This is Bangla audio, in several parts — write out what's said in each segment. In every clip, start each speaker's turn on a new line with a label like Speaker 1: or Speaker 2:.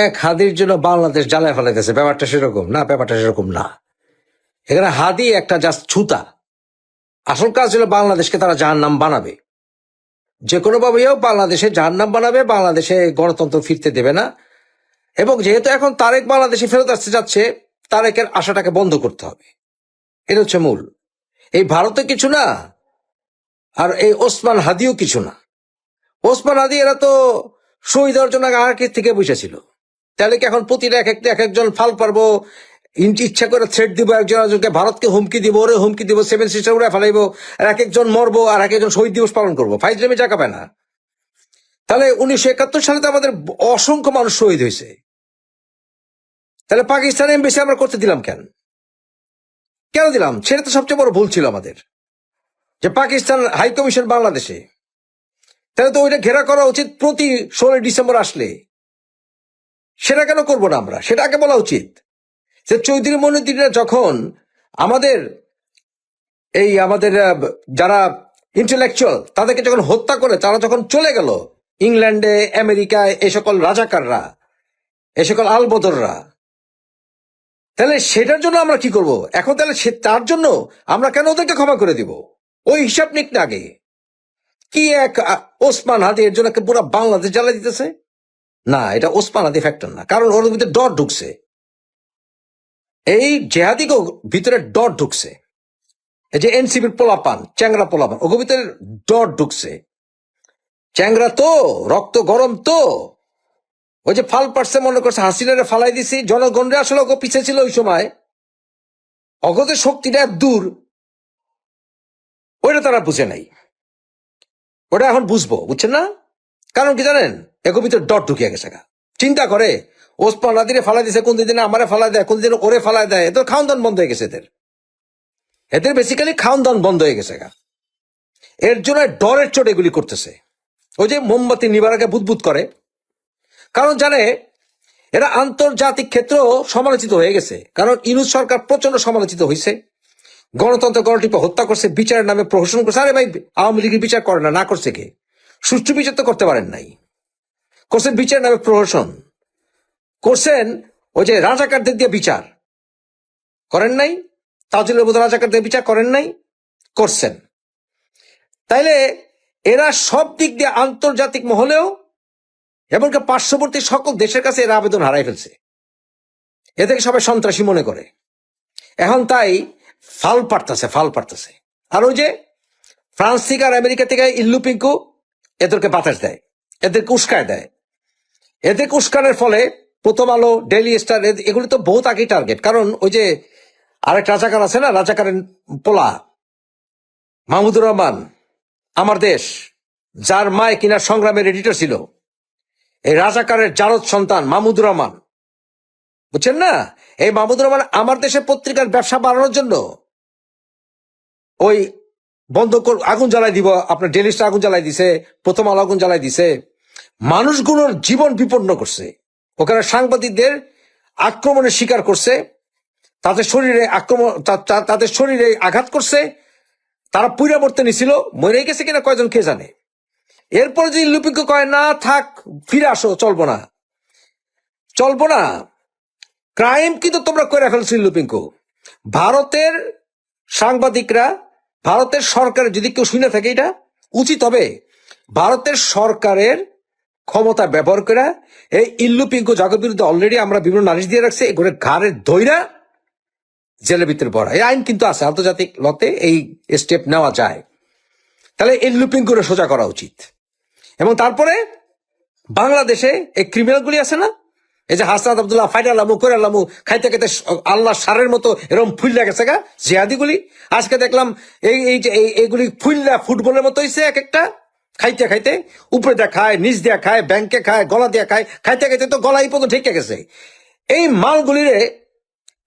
Speaker 1: এক হাদির জন্য বাংলাদেশ জ্বালায় ফেলাইতেছে, ব্যাপারটা সেরকম না, ব্যাপারটা সেরকম না। এখানে হাদি একটা জাস্ট ছুতা। আসল কাজ হলো বাংলাদেশকে তারা জাহান্নাম বানাবে, যে কোনো ভাবেও বাংলাদেশে জাহান্নাম বানাবে, বাংলাদেশে গণতন্ত্র ফিরতে দেবে না। এবং যেহেতু এখন তারেক বাংলাদেশে ফেরত আসতে যাচ্ছে, তারেকের আশাটাকে বন্ধ করতে হবে, এটা হচ্ছে মূল। এই ভারতে কিছু না, আর এই ওসমান হাদিও কিছু না। ওসমান হাদি এরা তো শহীদ হওয়ার জন্য আগে থেকে বসেছিল, তাহলে কি এখন প্রতিটা এক একজন ফাল পারবো, ইচ্ছা করে থ্রেট দিব, একজন একজনকে ভারতকে হুমকি দিব, ওরে হুমকি দিব, 7 সিস্টার উড়ে ফেলাইবো, আর এক একজন মরবো, আর এক একজন শহীদ দিবস পালন করবো, ফাইজলামি জায়গা পায় না। তাহলে 1971 সালে তো আমাদের অসংখ্য মানুষ শহীদ হয়েছে, তাহলে পাকিস্তান এমবেসি আমরা করতে দিলাম কেন দিলাম? সেটা তো সবচেয়ে বড় ভুল ছিল আমাদের, যে পাকিস্তান হাই কমিশন বাংলাদেশে, তাহলে তো ওইটা ঘেরা করা উচিত প্রতি 16 ডিসেম্বর আসলে। সেটা কেন করবো না আমরা? সেটা আগে বলা উচিত যে চৌধুরী মনিউদ্দিনরা যখন আমাদের যারা ইন্টেলেকচুয়াল তাদেরকে যখন হত্যা করে, তারা যখন চলে গেল ইংল্যান্ডে, আমেরিকায়, এই সকল রাজাকাররা, এই সকল আলবদররা, তাহলে সেটার জন্য আমরা কি করব এখন? তাহলে তার জন্য আমরা কেন ওদেরকে ক্ষমা করে দিব? ওই হিসাব নিক না আগে। কি এক ওসমান হাদি এর জন্য পুরো বাংলাদেশ জ্বালা দিতেছে? না, এটা ওসমান হাদি ফ্যাক্টর না, কারণ ওর ভিতরে ডট ঢুকছে, এই জেহাদি ভিতরে ডট ঢুকছে। এই যে এনসিপির পোলাপান, চ্যাংরা পোলাপান, ওর ভিতরে ডট ঢুকছে। চ্যাংরা তো রক্ত গরম, তো ওই যে ফাল পারছে, মনে করছে হাসিনারে ফালাই দিছি, জনগণরা আসলে ওকে পিছে ছিল ওই সময়, অগতের শক্তিটা দূর, ওইটা তারা বুঝে নাই, ওটা এখন বুঝবো, বুঝছেন না? কারণ কি জানেন, এগো ভিতরে ডট ঢুকিয়ে গেছে। চিন্তা করে ওসমান হাদিরে ফালাই দিছে, কোন দিনে আমারে ফালাই দেয়, কোন দিনে ওরে ফালাই দেয়, এদের খাওন দান বন্ধ হয়ে গেছে, এদের বেসিক্যালি খাওন দান বন্ধ হয়ে গেছে। এর জন্য ডরের চোট এগুলি করতেছে। ওই যে মোমবাতি নিবার আগে বুদবুদ করে, কারণ জানে এরা আন্তর্জাতিক ক্ষেত্র সমালোচিত হয়ে গেছে, কারণ ইউনূস সরকার প্রচন্ড সমালোচিত হয়েছে, গণতন্ত্র গণটিপে হত্যা করছে, বিচারের নামে প্রহসন করছে। আরে ভাই, আওয়ামী লীগের বিচার করে না, না করছে কে? সুষ্ঠু বিচার তো করতে পারেন নাই, করছেন বিচারের নামে প্রহসন, করছেন ওই যে রাজাকারদের দিয়ে বিচার করেন নাই, তাজুলের মতো রাজাকারদের বিচার করেন নাই, করছেন। তাইলে এরা সব দিক দিয়ে আন্তর্জাতিক মহলেও এমনকি পার্শ্ববর্তী সকল দেশের কাছে এরা আবেদন হারাই ফেলছে, এদেরকে সবাই সন্ত্রাসী মনে করে। এখন তাই ফাল পারতেছে। আর ওই যে ফ্রান্স থেকে আর আমেরিকা থেকে ইল্লু পিঙ্কু এদেরকে বাতাস দেয়, এদেরকে উস্কায় দেয়। এদেরকে উস্কানোর ফলে প্রথম আলো, ডেইলি স্টার, এগুলি তো বহুত আগেই টার্গেট। কারণ ওই যে আরেক রাজাকার আছে না, রাজাকারের পোলা মাহমুদুর রহমান, আমার দেশ, যার মায় কিনা সংগ্রামের এডিটর ছিল, এই রাজাকারের জারদ সন্তান মাহমুদুর রহমান, বুঝছেন না? এই মাহমুদুর রহমান আমার দেশের পত্রিকার ব্যবসা বাড়ানোর জন্য ওই আগুন জ্বালাই দিব, আপনার ডেইলি স্টার আগুন জ্বালাই দিছে, প্রথম আলো আগুন জ্বালাই দিছে, মানুষগুলোর জীবন বিপন্ন করছে, ওখানে সাংবাদিকদের আক্রমণের শিকার করছে, তাদের শরীরে আঘাত করছে, তারা পুইরা মরতে নিছিল, মরে গেছে কিনা কয়জন কে জানে। এরপরে যদি লুপিঙ্ক কয় না থাক, ফিরে আসো, চলবো না, ক্রাইম কিন্তু তোমরা করে ফেলছো লুপিঙ্ক। ভারতের সাংবাদিকরা, ভারতের সরকারের, যদি কেউ শুনে থাকে, এটা উচিত হবে ভারতের সরকারের ক্ষমতা ব্যবহার করে এই ইল্লু পিঙ্কু জাগের বিরুদ্ধে অলরেডি আমরা বিভিন্ন নালিশ দিয়ে রাখছি, এগুলো ঘাড়ে ধইরা জেলের ভিতরে পড়া। এই আইন কিন্তু আছে, আন্তর্জাতিক লতে এই স্টেপ নেওয়া যায়। তাহলে ইল্লু পিঙ্কুরে সোজা করা উচিত। এবং তারপরে বাংলাদেশে এই ক্রিমিনালগুলি আছে না, এই যে হাসনাত আব্দুল্লাহ, ফাইনাল লামু, করে লামু, খাইতে খাইতে আল্লাহ সারের মতো এরকম ফুল্লা গেছে গা জিহাদিগুলি। আজকে দেখলাম এইগুলি ফুল্লা ফুটবলের মতো হয়েছে, এক একটা খাইতে খাইতে উপরে দিয়ে খায়, নিচ দিয়ে খায়, ব্যাংকে খায়, গলা দিয়ে খায়, খাইতে খাইতে তো গলা এই পর্যন্ত ঠেকে গেছে। এই মালগুলিরে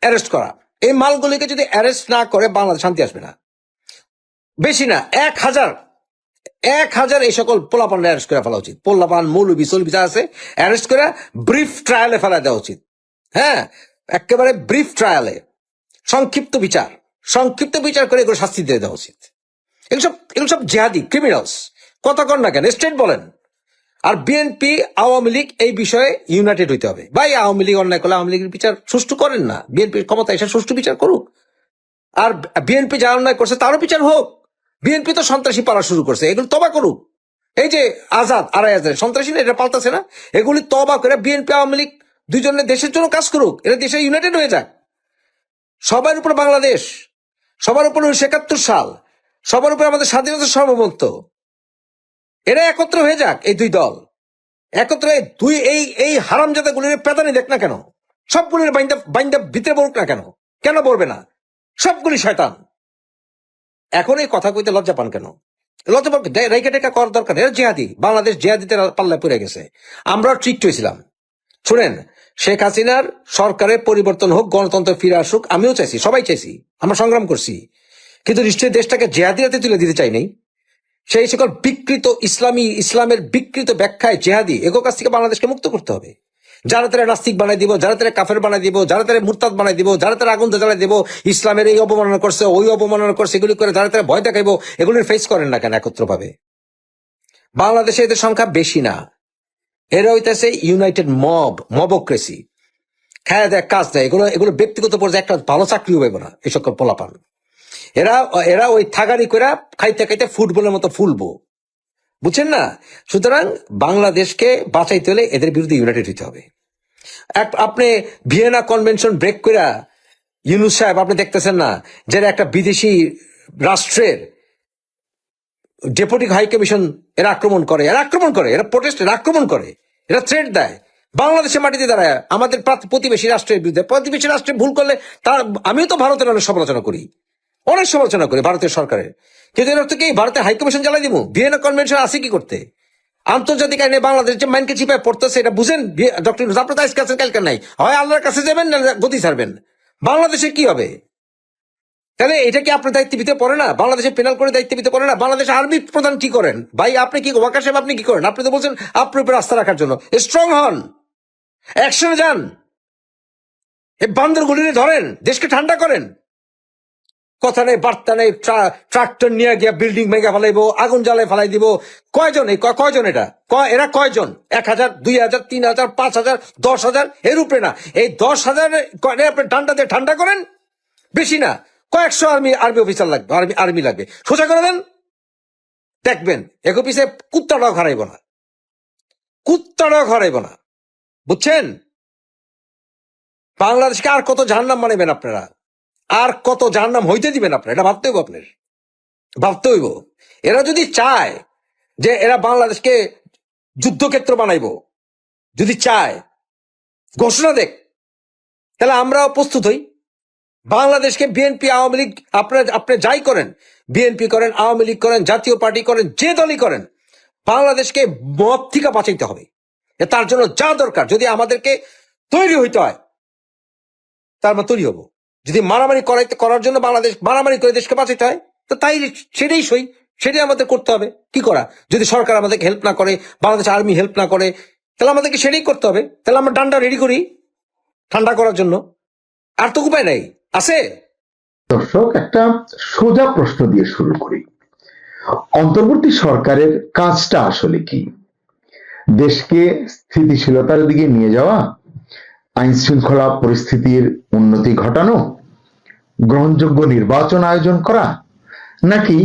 Speaker 1: অ্যারেস্ট করা, এই মালগুলিকে যদি অ্যারেস্ট না করে বাংলাদেশ শান্তি আসবে না। বেশি না, 1000 এই সকল পোলাপান অ্যারেস্ট করে ফেলা উচিত। পোলাপান, মৌলবি, সলবি যা আছে অ্যারেস্ট করে ব্রিফ ট্রায়ালে ফেলা দেওয়া উচিত। হ্যাঁ, একেবারে ব্রিফ ট্রায়ালে, সংক্ষিপ্ত বিচার করে এগুলো শাস্তি দিয়ে দেওয়া উচিত। এগুলো সব জেহাদি ক্রিমিনালস। কথা কন না কেন? স্টেট বলেন, আর বিএনপি আওয়ামী লীগ এই বিষয়ে ইউনাইটেড হইতে হবে। ভাই আওয়ামী লীগ অন্যায় করলে আওয়ামী লীগের বিচার সুষ্ঠু করেন না, বিএনপির ক্ষমতা এসে সুষ্ঠু বিচার করুক। আর বিএনপি যা অন্যায় করছে তারও বিচার হোক। বিএনপি তো সন্ত্রাসী পালা শুরু করছে, এগুলো তবা করুক। এই যে আজাদ আড়াই হাজার সন্ত্রাসী না, এটা পাল্টাছে না, এগুলি তবা করে বিএনপি আওয়ামী লীগ দুজনে দেশের জন্য কাজ করুক, এরা দেশে ইউনাইটেড হয়ে যাক। সবার উপর বাংলাদেশ, সবার উপর 1971 সাল, সবার উপর আমাদের স্বাধীনতার সার্বভৌমত্ব, এরা একত্র হয়ে যাক। এই দুই দল একত্রে দুই এই হারামজাদা গুলির পেতানি দেখ না কেন, সবগুলির বাইন্দা ভিতরে বলুক না কেন, কেন বলবে না? সবগুলি শয়তান। এখন এই কথা কইতে লজ্জা পান কেন? লজ্জা পান, রেখা টেকা করার দরকার। এরা জেহাদি, বাংলাদেশ জেহাদিতে পাল্লায় পড়ে গেছে। আমরাও ট্রিক্ট হয়েছিলাম। শুনেন, শেখ হাসিনার সরকারের পরিবর্তন হোক, গণতন্ত্র ফিরে আসুক, আমিও চাইছি, সবাই চাইছি, আমরা সংগ্রাম করছি, কিন্তু নিশ্চয়ই দেশটাকে জেহাদিরাতে তুলে দিতে চাই নাই। সেই সকল বিকৃত ইসলামের বিকৃত ব্যাখ্যায় জেহাদি এগো কাছ থেকে বাংলাদেশকে মুক্ত করতে হবে। যারা তারা নাস্তিক বানাই দিব, যারা তারা কাফের বানাই দিব, যারা তারা মুরতাদ বানাই দিব, যারা তারা আগুন জ্বালাই দিব, ইসলামের এই অবমাননা করছে, ওই অবমাননা করছে, এগুলি করে যারা তারা ভয় দেখাইবো, এগুলির ফেস করেন না কেন একত্রভাবে? বাংলাদেশে এদের সংখ্যা বেশি না, এরা হইতেছে ইউনাইটেড মবক্রেসি। খায় দেয়, কাজ দেয়, এগুলো ব্যক্তিগত পর্যায়ে একটা ভালো চাকরিও পাইব না এই সকল পোলাপান। এরা ওই থাগারি করে খাইতে খাইতে ফুটবলের মতো ফুলবো, বুঝছেন না? সুতরাং বাংলাদেশকে বাঁচাইতে হলে এদের বিরুদ্ধে ইউনাইটেড হইতে হবে। আপনি ভিয়েনা কনভেনশন ব্রেক করে ইউনুস সাহেব, আপনি দেখতেছেন না যে একটা বিদেশি রাষ্ট্রের ডেপুটি হাই কমিশন এরা আক্রমণ করে, এরা প্রোটেস্ট, এরা আক্রমণ করে, এরা থ্রেট দেয় বাংলাদেশের মাটিতে দাঁড়ায় আমাদের প্রতিবেশী রাষ্ট্রের বিরুদ্ধে। প্রতিবেশী রাষ্ট্রে ভুল করলে তার, আমিও তো ভারতের অনেক সমালোচনা করি, ভারতের সরকারের, কিন্তু এর অর্থ কি ভারতের হাইকমিশন জ্বালাই দিব? ভিয়েনা কনভেনশন আছে কি করতে? আন্তর্জাতিক আইনে বাংলাদেশ যে মাইনকে চিপায় পড়তেছে, এটা বুঝেন ডক্টর ইউনূস? আপনার তো আজকে আছেন, কালকে নাই, হয় আল্লাহর কাছে যাবেন না গতি ছাড়বেন। বাংলাদেশে কি হবে তাহলে? এটা কি আপনার দায়িত্বের ভিতরে পড়ে না? বাংলাদেশের পেনাল করে দায়িত্বের ভিতরে পড়ে না? বাংলাদেশ আর্মি প্রধান কি করেন ভাই? আপনি কি ওয়াকার সাহেব, আপনি কি করেন? আপনি তো বলছেন আপনার উপর আস্থা রাখার জন্য। স্ট্রং হন, অ্যাকশনে যান, এই বান্দর গুলিনে ধরেন, দেশকে ঠান্ডা করেন। কথা নেই, বার্তা নেই, ট্রাক্টর নিয়ে গিয়া বিল্ডিং ভেঙে ফেলাইবো, আগুন জ্বালায় ফেলাই দিব। কয়জন এটা এরা কয়জন? 1000, 2000, 3000, 5000, 10,000 এর উপরে না। এই 10,000 আপনি ঠান্ডা দিয়ে ঠান্ডা করেন, বেশি না, কয়েকশো আর্মি অফিসার লাগবে, আর্মি লাগবে, সোজা করে দেন, দেখবেন এগো পিছে কুত্তাটাও খারাইব না, বুঝছেন? বাংলাদেশকে আর কত জাহান্নাম বানাবেন আপনারা? আর কত জাহান্নাম হইতে দিবেন আপনারা? এটা ভাবতে হইব, আপনার ভাবতে হইব। এরা যদি চায় যে এরা বাংলাদেশকে যুদ্ধক্ষেত্র বানাইব, যদি চায় ঘোষণা দেখ, তাহলে আমরাও প্রস্তুত হই। বাংলাদেশকে বিএনপি আওয়ামী লীগ, আপনি যাই করেন, বিএনপি করেন, আওয়ামী লীগ করেন, জাতীয় পার্টি করেন, যে দলই করেন, বাংলাদেশকে মব থেকে বাঁচাইতে হবে। তার জন্য যা দরকার, যদি আমাদেরকে তৈরি হইতে হয়, তার আমরা তৈরি হবো। যদি মারামারি করার জন্য বাংলাদেশ মারামারি করে দেশকে বাঁচাইতে হয়, তো তাই সেটাই আমাদের করতে হবে। কি করা? যদি সরকার আমাদেরকে হেল্প না করে, বাংলাদেশ আর্মি হেল্প না করে, তাহলে আমাদেরকে সেটাই করতে হবে। তাহলে আমরা ডান্ডা রেডি করি ঠান্ডা করার জন্য, আর তো উপায় নাই আছে।
Speaker 2: দর্শক, একটা সোজা প্রশ্ন দিয়ে শুরু করি। অন্তর্বর্তী সরকারের কাজটা আসলে কি? দেশকে স্থিতিশীলতার দিকে নিয়ে যাওয়া, আইন শৃঙ্খলা পরিস্থিতির উন্নতি ঘটানো, গ্রহণযোগ্য নির্বাচন আয়োজন করা, নাকি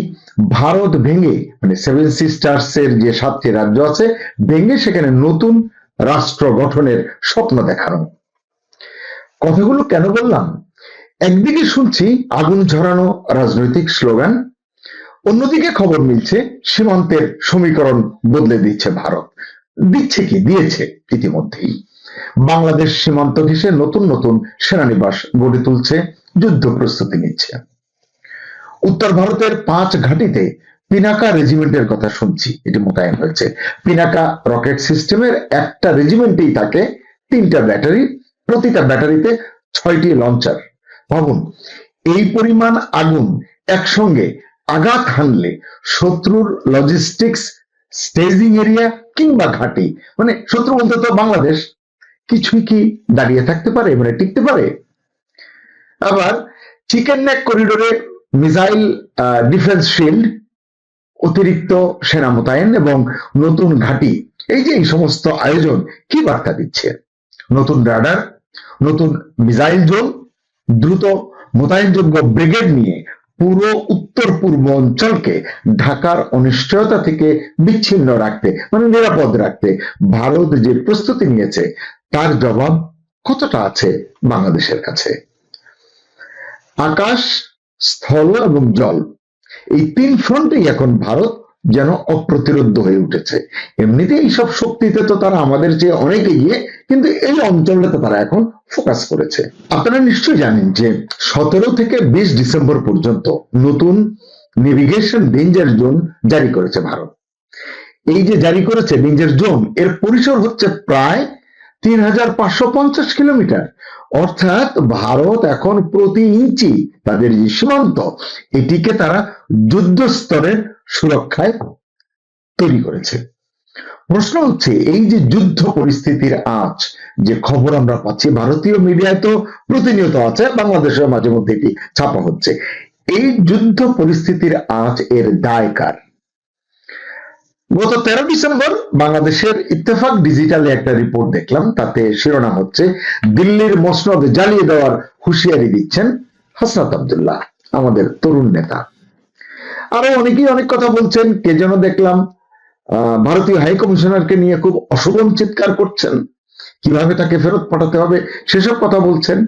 Speaker 2: ভারত ভেঙে, মানে 7 সিস্টার্স এর যে 7টি রাজ্য আছে ভেঙে সেখানে নতুন রাষ্ট্র গঠনের স্বপ্ন দেখানো? কথাগুলো কেন বললাম? একদিকে শুনছি আগুন ঝরানো রাজনৈতিক স্লোগান, অন্যদিকে খবর মিলছে সীমান্তের সমীকরণ বদলে দিচ্ছে ভারত। দিয়েছে ইতিমধ্যেই। বাংলাদেশ সীমান্ত ঘেঁষে নতুন নতুন সেনানিবাস গড়ে তুলছে, যুদ্ধ প্রস্তুতি নিচ্ছে। উত্তর ভারতের 5 ঘাঁটিতে পিনাকা রেজিমেন্টের কথা শুনছি, এটি মোতায়েন হয়েছে। পিনাকা রকেট সিস্টেমের একটা রেজিমেন্টেই থাকে 3টা ব্যাটারি, প্রতিটা ব্যাটারিতে 6টি লঞ্চার। ভাবুন, এই পরিমাণ আগুন একসঙ্গে আঘাত হানলে শত্রুর লজিস্টিক্স, স্টেজিং এরিয়া কিংবা ঘাঁটি, মানে শত্রু বলতে তো বাংলাদেশ, কিছুই কি দাঁড়িয়ে থাকতে পারে, মানে টিকতে পারে? আবার চিকেন নেক করিডোরে মিসাইল ডিফেন্স শিল্ড, অতিরিক্ত সেনা মোতায়েন এবং নতুন ঘাঁটি এই যে এই সমস্ত আয়োজন কি বার্তা দিচ্ছে? নতুন রাডার, নতুন মিসাইল জোন, দ্রুত মোতায়েনযোগ্য ব্রিগেড নিয়ে পুরো উত্তর পূর্ব অঞ্চলকে ঢাকার অনিশ্চয়তা থেকে বিচ্ছিন্ন রাখতে, মানে নিরাপদ রাখতে ভারত যে প্রস্তুতি নিয়েছে তার জবাব কতটা আছে বাংলাদেশের কাছে? আকাশ, স্থল এবং জল, এই তিন ফ্রন্টেই এখন ভারত যেন অপ্রতিরোধ্য হয়ে উঠেছে। এমনিতে এইসব শক্তিতে তো তারা আমাদের চেয়ে অনেক এগিয়ে, কিন্তু এই অঞ্চলটাতে তারা এখন ফোকাস করেছে। আপনারা নিশ্চয়ই জানেন যে 17 থেকে 20 ডিসেম্বর পর্যন্ত নতুন নেভিগেশন ডেঞ্জার জোন জারি করেছে ভারত। এই যে জারি করেছে ডেঞ্জার জোন, এর পরিসর হচ্ছে প্রায় 3550 কিলোমিটার। অর্থাৎ ভারত এখন প্রতি ইঞ্চি তাদের যে সীমান্ত, এটিকে তারা যুদ্ধ স্তরের সুরক্ষায় তৈরি করেছে। প্রশ্ন হচ্ছে, এই যে যুদ্ধ পরিস্থিতির আঁচ, যে খবর আমরা পাচ্ছি ভারতীয় মিডিয়ায় তো প্রতিনিয়ত আছে, বাংলাদেশের মাঝে মধ্যে এটি ছাপা হচ্ছে, এই যুদ্ধ পরিস্থিতির আঁচ এর দায় কার? গত 13 ডিসেম্বর বাংলাদেশের ইত্তেফাক ডিজিটালে একটা রিপোর্ট দেখলাম, তাতে শিরোনাম হচ্ছে দিল্লির মসনদ জ্বালিয়ে দেওয়ার হুঁশিয়ারি দিচ্ছেন হাসনাত আব্দুল্লাহ, আমাদের তরুণ নেতা। আরো অনেকেই অনেক কথা বলছেন। কে যেন দেখলাম ভারতীয় হাই কমিশনারকে নিয়ে খুব অশোভন চিৎকার করছেন, কিভাবে তাকে ফেরত পাঠাতে হবে সেসব কথা বলছেন।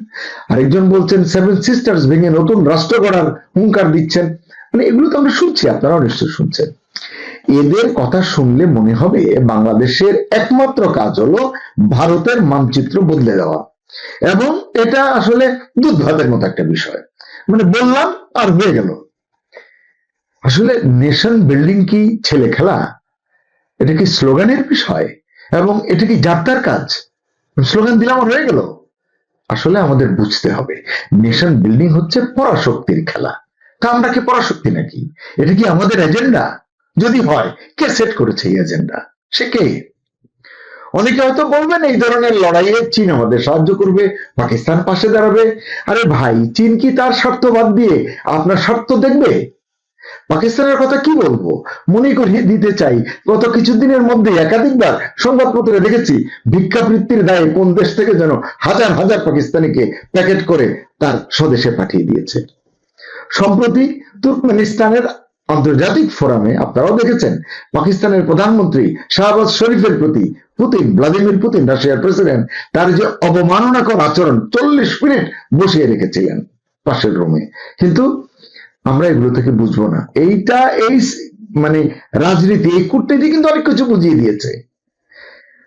Speaker 2: আরেকজন বলছেন 7 সিস্টার্স ভেঙে নতুন রাষ্ট্র গড়ার হুঙ্কার দিচ্ছেন। মানে এগুলো তো আমরা শুনছি, আপনারাও নিশ্চয় শুনছেন। এদের কথা শুনলে মনে হবে বাংলাদেশের একমাত্র কাজ হলো ভারতের মানচিত্র বদলে দেওয়া, এবং এটা আসলে দুধ ভাতের মতো একটা বিষয়, মানে বললাম আর হয়ে গেল। আসলে নেশন বিল্ডিং কি ছেলে খেলা? এটা কি স্লোগানের বিষয়, এবং এটা কি যাত্রার কাজ? স্লোগান দিলাম আর হয়ে গেল? আসলে আমাদের বুঝতে হবে নেশন বিল্ডিং হচ্ছে পরাশক্তির খেলা। তা আমরা কি পরাশক্তি নাকি? এটা কি আমাদের এজেন্ডা? যদি হয়, কে সেট করেছে এই এজেন্ডা? সে কে? অনেকে হয়তো বলবেন এই ধরনের লড়াইয়ে চীন আমাদের সাহায্য করবে, পাকিস্তান পাশে দাঁড়াবে। আরে ভাই, চীন কি তার স্বার্থ বাদ দিয়ে আপনার স্বার্থ দেখবে? পাকিস্তানের কথা কি বলবো, মনে করিয়ে দিতে চাই, গত কিছুদিনের মধ্যে একাধিকবার সংবাদপত্রে দেখেছি ভিক্ষাবৃত্তির দায়ে কোন দেশ থেকে যেন হাজার হাজার পাকিস্তানিকে প্যাকেট করে তার স্বদেশে পাঠিয়ে দিয়েছে। সম্প্রতি তুর্কমেনিস্তানের আন্তর্জাতিক ফোরামে আপনারাও দেখেছেন পাকিস্তানের প্রধানমন্ত্রী শাহবাজ শরীফের প্রতি ভ্লাদিমির পুতিন, রাশিয়ার প্রেসিডেন্ট, তার যে অবমাননাকর আচরণ 40 মিনিট বসিয়ে রেখেছিলেন পাশের রুমে। কিন্তু আমরা এগুলো থেকে বুঝবো না। এইটা এই মানে রাজনীতি, এই কূটনীতি কিন্তু অনেক কিছু বুঝিয়ে দিয়েছে।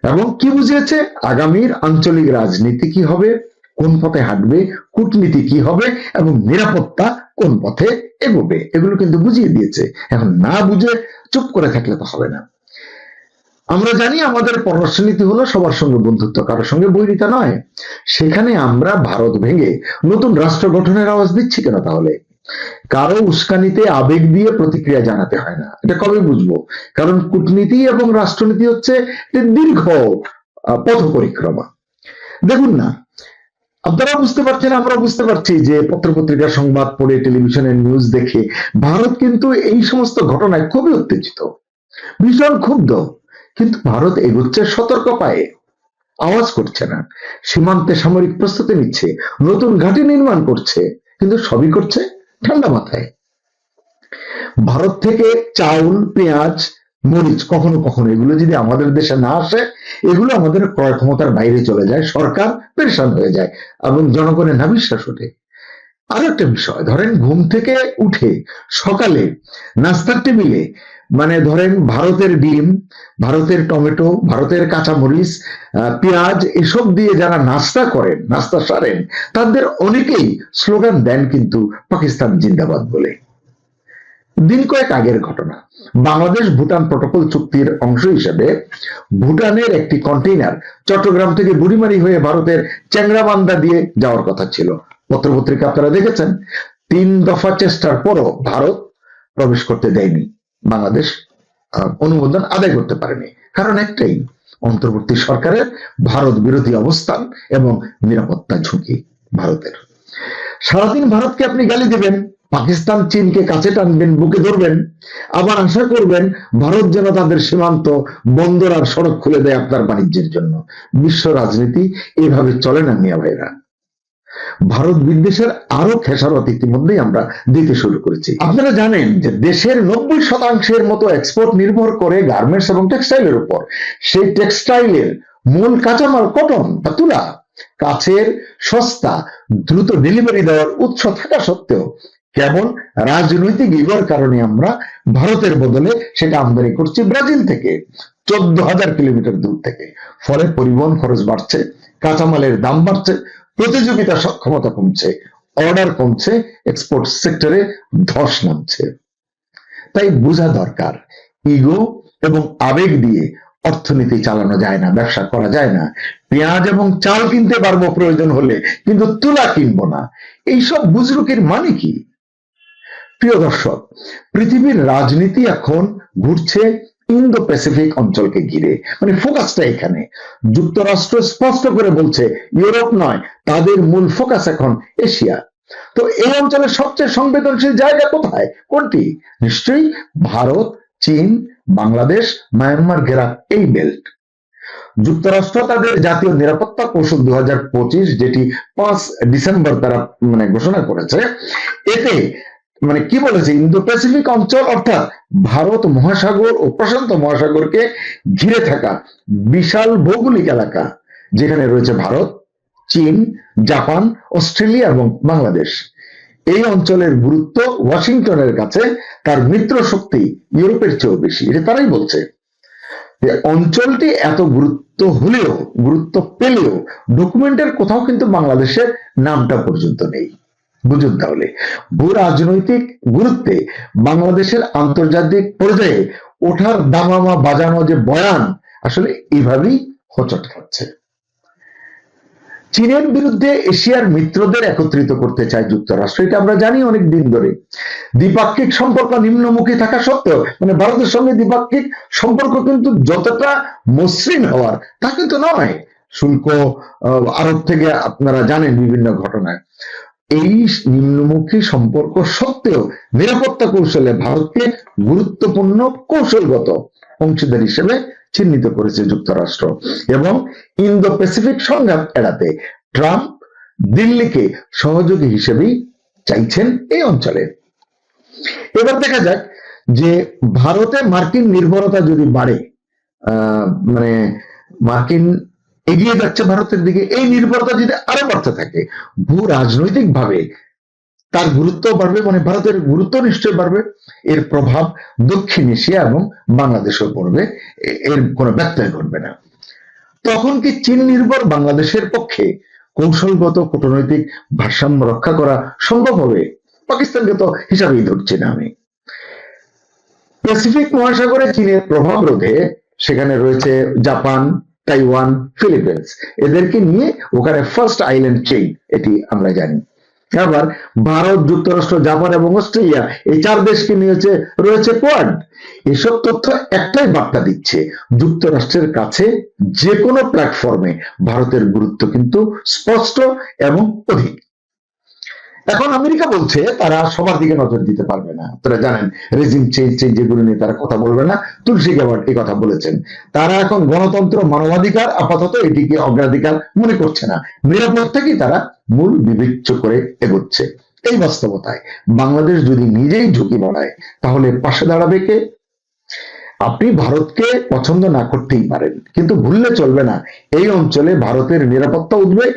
Speaker 2: এবং কি বুঝিয়েছে? আগামীর আঞ্চলিক রাজনীতি কি হবে, কোন পথে হাঁটবে, কূটনীতি কি হবে, এবং নিরাপত্তা কোন পথে এগোবে, এগুলো কিন্তু বুঝিয়ে দিয়েছে। এখন না বুঝে চুপ করে থাকলে তো হবে না। আমরা জানি আমাদের পররাষ্ট্রনীতি হলো সবার সঙ্গে বন্ধুত্ব, কারোর সঙ্গে বৈরিতা নয়। সেখানে আমরা ভারত ভেঙে নতুন রাষ্ট্র গঠনের আওয়াজ দিচ্ছি কেন তাহলে? কারো উস্কানিতে আবেগ দিয়ে প্রতিক্রিয়া জানাতে হয় না, এটা কবে বুঝবো? কারণ কূটনীতি এবং রাষ্ট্রনীতি হচ্ছে দীর্ঘ পথ পরিক্রমা। দেখুন না, আপনারা বুঝতে পারছেন, আমরা বুঝতে পারছি যে পত্রপত্রিকার সংবাদ পড়ে, টেলিভিশনের নিউজ দেখে ভারত কিন্তু এই সমস্ত ঘটনায় খুবই উত্তেজিত, ভীষণ ক্ষুব্ধ। কিন্তু ভারত এগোচ্ছে সতর্ক পায়ে, আওয়াজ করছে না। সীমান্তে সামরিক প্রস্তুতি নিচ্ছে, নতুন ঘাঁটি নির্মাণ করছে, কিন্তু সবই করছে ঠান্ডা মাথায়। ভারত থেকে চাউল, পেঁয়াজ, মরিচ কখনো কখনো এগুলো যদি আমাদের দেশে না আসে, এগুলো আমাদের ক্রয় ক্ষমতার বাইরে চলে যায়, সরকার পেরেশান হয়ে যায় এবং জনগণের নাভিশ্বাস ওঠে। আরো একটা বিষয়, ধরেন ঘুম থেকে উঠে সকালে নাস্তার টেবিলে, মানে ধরেন ভারতের ডিম, ভারতের টমেটো, ভারতের কাঁচামরিচ, পেঁয়াজ, এসব দিয়ে যারা নাস্তা করেন, নাস্তা সারেন, তাদের অনেকেই স্লোগান দেন কিন্তু পাকিস্তান জিন্দাবাদ বলে। দিন কয়েক আগের ঘটনা, বাংলাদেশ ভুটান প্রটোকল চুক্তির অংশ হিসেবে ভুটানের একটি কন্টেইনার চট্টগ্রাম থেকে বুড়িমারি হয়ে ভারতের চ্যাংরাবান্ধা দিয়ে যাওয়ার কথা ছিল। পত্রপত্রিকা আপনারা দেখেছেন। 3 দফা চেষ্টার পরও ভারত প্রবেশ করতে দেয়নি, বাংলাদেশ অনুমোদন আদায় করতে পারেনি। কারণ একটাই, অন্তর্বর্তী সরকারের ভারত বিরোধী অবস্থান এবং নিরাপত্তা ঝুঁকি ভারতের। সারাদিন ভারতকে আপনি গালি দেবেন, পাকিস্তান চীনকে কাছে টানবেন, বুকে ধরবেন, আবার আশা করবেন ভারত যেন তাদের সীমান্ত, বন্দর আর সড়ক খুলে দেয় আপনার বাণিজ্যের জন্য। বিশ্ব রাজনীতি এভাবে চলে না মিয়া ভাইরা। ভারত বিদ্বেষের আরো খেসারত ইতিমধ্যেই আমরা দিতে শুরু করেছি। আপনারা জানেন যে দেশের 90% মতো এক্সপোর্ট নির্ভর করে গার্মেন্টস এবং টেক্সটাইলের উপর। সেই টেক্সটাইলের মূল কাঁচামাল কটন বা তুলা, কাছের, সস্তা, দ্রুত ডেলিভারি দেওয়ার উৎস থাকা সত্ত্বেও কেবল রাজনৈতিক ইগোর কারণে আমরা ভারতের বদলে সেটা আমদানি করছি ব্রাজিল থেকে, 14,000 কিলোমিটার দূর থেকে। ফলে পরিবহন খরচ বাড়ছে, কাঁচামালের দাম বাড়ছে, প্রতিযোগিতা সক্ষমতা কমছে, অর্ডার কমছে, এক্সপোর্ট সেক্টরে ধস নামছে। তাই বোঝা দরকার, ইগো এবং আবেগ দিয়ে অর্থনীতি চালানো যায় না, ব্যবসা করা যায় না। পেঁয়াজ এবং চাল কিনতে পারবো প্রয়োজন হলে, কিন্তু তুলা কিনবো না। এইসব বুজরুকির মানে কি? প্রিয় দর্শক, পৃথিবীর রাজনীতি এখন ঘুরছে ইন্দো প্যাসিফিক অঞ্চলকে ঘিরে, মানে ফোকাসটা এখানে। যুক্তরাষ্ট্র স্পষ্ট করে বলছে ইউরোপ নয়, তাদের মূল ফোকাস এখন এশিয়া। তো এই অঞ্চলের সবচেয়ে সংবেদনশীল জায়গা কোথায়, কোনটি? নিশ্চয়ই ভারত, চীন, বাংলাদেশ, মায়ানমার ঘেরা এই বেল্ট। যুক্তরাষ্ট্র তাদের জাতীয় নিরাপত্তা কৌশল 2025, যেটি 5 ডিসেম্বর তারা ঘোষণা করেছে, এতে কি বলেছে, ইন্দো প্যাসিফিক অঞ্চল অর্থাৎ ভারত মহাসাগর ও প্রশান্ত মহাসাগরকে ঘিরে থাকা বিশাল ভৌগোলিক এলাকা, যেখানে রয়েছে ভারত, চীন, জাপান, অস্ট্রেলিয়া এবং বাংলাদেশ। এই অঞ্চলের গুরুত্ব ওয়াশিংটনের কাছে তার মিত্র শক্তি ইউরোপের চেয়েও বেশি, এটা তারাই বলছে। অঞ্চলটি এত গুরুত্ব পেলেও ডকুমেন্টের কোথাও কিন্তু বাংলাদেশের নামটা পর্যন্ত নেই। বুঝুন তাহলে, ভূ রাজনৈতিক গুরুত্বে বাংলাদেশের আন্তর্জাতিক পর্যায়ে ওঠার দামামা বাজানো যে বয়ান, আসলে এইভাবেই হোঁচট খাচ্ছে। চীনের বিরুদ্ধে এশিয়ার মিত্রদের একত্রিত করতে চায় যুক্তরাষ্ট্র, এটা আমরা জানি অনেক দিন ধরে। দ্বিপাক্ষিক সম্পর্ক নিম্নমুখী থাকা সত্ত্বেও, ভারতের সঙ্গে দ্বিপাক্ষিক সম্পর্ক কিন্তু যতটা মসৃণ হওয়ার তা কিন্তু নয়। শুল্ক আরোপ থেকে আপনারা জানেন বিভিন্ন ঘটনায়। এই নিম্নমুখী সম্পর্ক সত্ত্বেও নিরাপত্তা কৌশলে ভারতকে গুরুত্বপূর্ণ কৌশলগত অংশীদার হিসেবে চিহ্নিত করেছে যুক্তরাষ্ট্র, এবং ইন্দো প্যাসিফিক সংঘাত এড়াতে ট্রাম্প দিল্লিকে সহযোগী হিসেবেই চাইছেন এই অঞ্চলে। এবার দেখা যাক যে ভারতে মার্কিন নির্ভরতা যদি বাড়ে, মার্কিন এগিয়ে যাচ্ছে ভারতের দিকে, এই নির্ভরতা যদি আরো বাড়তে থাকে, ভূ রাজনৈতিক ভাবে তার গুরুত্ব বাড়বে, ভারতের গুরুত্ব নিশ্চয় বাড়বে। এর প্রভাব দক্ষিণ এশিয়া এবং বাংলাদেশেও পড়বে, এর কোনো ব্যত্যয় ঘটবে না। তখন কি চীন নির্ভর বাংলাদেশের পক্ষে কৌশলগত কূটনৈতিক ভারসাম্য রক্ষা করা সম্ভব হবে? পাকিস্তানকে তো হিসাবেই ধরছি না আমি। প্যাসিফিক মহাসাগরে চীনের প্রভাব রোধে সেখানে রয়েছে জাপান, তাইওয়ান, ফিলিপিন্স, এদেরকে নিয়ে ওখানে ফার্স্ট আইল্যান্ড চেইন, এটি আমরা জানি। আবার ভারত, যুক্তরাষ্ট্র, জাপান এবং অস্ট্রেলিয়া, এই 4 দেশকে নিয়ে রয়েছে কোয়াড। এসব তথ্য একটাই বার্তা দিচ্ছে, যুক্তরাষ্ট্রের কাছে যে কোনো প্ল্যাটফর্মে ভারতের গুরুত্ব কিন্তু স্পষ্ট এবং অধিক। এখন আমেরিকা বলছে তারা সবার দিকে নজর দিতে পারবে না। আপনারা জানেন রেজিম চেঞ্জ যেগুলো নিয়ে তারা কথা বলবে না। তুলসী গ্যাবার্ড এই কথা বলেছেন। তারা এখন গণতন্ত্র, মানবাধিকার আপাতত এটিকে অগ্রাধিকার মনে করছে না। নিরাপত্তাকেই তারা মূল বিবেচ্য করে এগোচ্ছে। এই বাস্তবতায় বাংলাদেশ যদি নিজেই ঝুঁকি বাড়ায়, তাহলে পাশে দাঁড়াবে কে? আপনি ভারতকে পছন্দ না করতেই পারেন, কিন্তু ভুললে চলবে না, এই অঞ্চলে ভারতের নিরাপত্তা উদ্বেগ,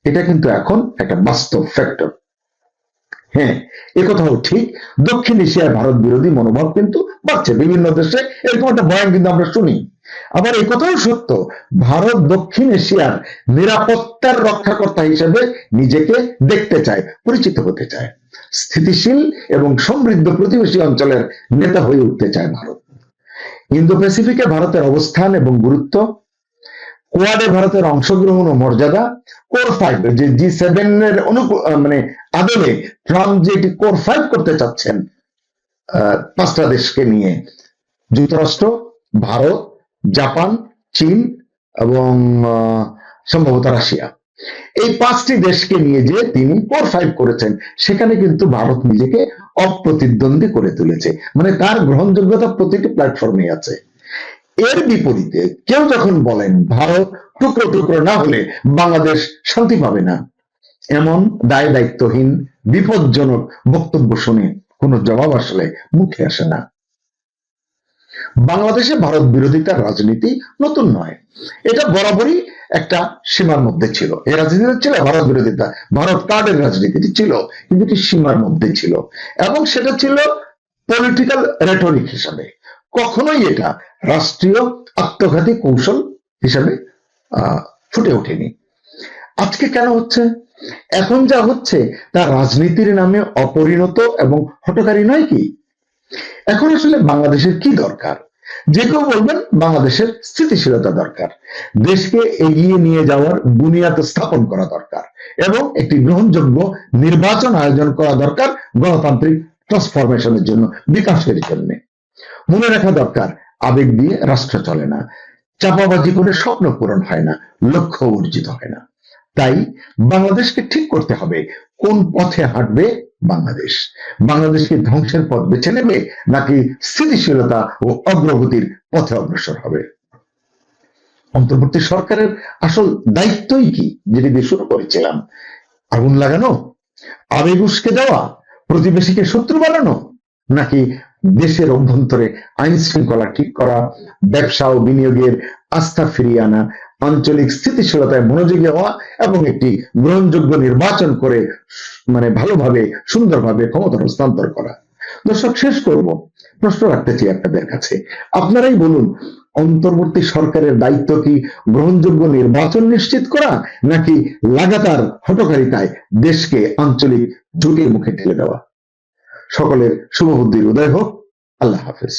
Speaker 2: এটা কিন্তু এখন একটা বাস্তব ফ্যাক্টর। হ্যাঁ, একথাও ঠিক, দক্ষিণ এশিয়ায় ভারত বিরোধী মনোভাব কিন্তু বাড়ছে। বিভিন্ন দেশে এরকম একটা বয়ান কিন্তু আমরা শুনি। আবার একথাও সত্য, ভারত দক্ষিণ এশিয়ার নিরাপত্তার রক্ষাকর্তা হিসেবে নিজেকে দেখতে চায়, পরিচিত হতে চায়। স্থিতিশীল এবং সমৃদ্ধ প্রতিবেশী অঞ্চলের নেতা হয়ে উঠতে চায় ভারত। ইন্দো প্যাসিফিকে ভারতের অবস্থান এবং গুরুত্ব, কোয়াডে ভারতের অংশগ্রহণ ও মর্যাদা, কোর 5 যে G7 এর আদলে ট্রাম্প যে কোর 5 করতে চাচ্ছেন 5টা দেশকে নিয়ে, যুক্তরাষ্ট্র, ভারত, জাপান, চীন এবং সম্ভবত রাশিয়া, এই 5টি দেশকে নিয়ে যে তিনি 4-5 করেছেন, সেখানে কিন্তু ভারত নিজেকে অপ্রতিদ্বন্দ্বী করে তুলেছে, মানে তার গ্রহণযোগ্যতা প্রতিটি প্ল্যাটফর্মে আছে। এর বিপরীতে কেউ যখন বলেন ভারত টুকরো টুকরো না হলে বাংলাদেশ শান্তি পাবে না, এমন দায় দায়িত্বহীন বিপজ্জনক বক্তব্য শুনে কোনো জবাব আসলে মুখে আসে না। বাংলাদেশে ভারত বিরোধিতার রাজনীতি নতুন নয়, এটা বরাবরই একটা সীমার মধ্যে ছিল। এই রাজনীতি ছিল ভারত বিরোধিতা, ভারত কার্ডের রাজনীতিটি ছিল, কিন্তু এটি সীমার মধ্যে ছিল এবং সেটা ছিল পলিটিক্যাল রেটরিক হিসাবে, কখনোই এটা রাষ্ট্রীয় আত্মঘাতী কৌশল হিসাবে ফুটে ওঠেনি। আজকে কেন হচ্ছে? এখন যা হচ্ছে তা রাজনীতির নামে অপরিণত এবং হঠকারী নয় কি? এখন আসলে বাংলাদেশের কি দরকার? যে কেউ বলবেন বাংলাদেশের স্থিতিশীলতা দরকার, দেশকে এগিয়ে নিয়ে যাওয়ার বুনিয়াদ স্থাপন করা দরকার এবং একটি গ্রহণযোগ্য নির্বাচন আয়োজন করা দরকার গণতান্ত্রিক ট্রান্সফরমেশনের জন্য, বিকাশের জন্য। মনে রাখা দরকার, আবেগ দিয়ে রাষ্ট্র চলে না, চাপাবাজি করে স্বপ্ন পূরণ হয় না, লক্ষ্য অর্জিত হয় না। তাই বাংলাদেশকে ঠিক করতে হবে কোন পথে হাঁটবে বাংলাদেশ। বাংলাদেশকে ধ্বংসের পথ বেছে নেবে নাকি স্থিতিশীলতা ও অগ্রগতির পথে অগ্রসর হবে? অন্তর্বর্তী সরকারের আসল দায়িত্বই কি, যেটি দিয়ে শুরু করেছিলাম? আগুন লাগানো, আবেগ উস্কে দেওয়া, প্রতিবেশীকে শত্রু বানানো, নাকি দেশের অভ্যন্তরে আইন শৃঙ্খলা ঠিক করা, ব্যবসা ও বিনিয়োগের আস্থা ফিরিয়ে আনা, আঞ্চলিক স্থিতিশীলতায় মনোযোগী হওয়া এবং একটি গ্রহণযোগ্য নির্বাচন করে ভালোভাবে সুন্দরভাবে ক্ষমতা হস্তান্তর করা? দর্শক, শেষ করব, প্রশ্ন রাখতে চাই আপনাদের কাছে, আপনারাই বলুন, অন্তর্বর্তী সরকারের দায়িত্ব কি গ্রহণযোগ্য নির্বাচন নিশ্চিত করা নাকি লাগাতার হঠকারিতায় দেশকে আঞ্চলিক ঝুঁকির মুখে ঠেলে দেওয়া? সকলের শুভ বুদ্ধির উদয় হোক। আল্লাহ হাফেজ।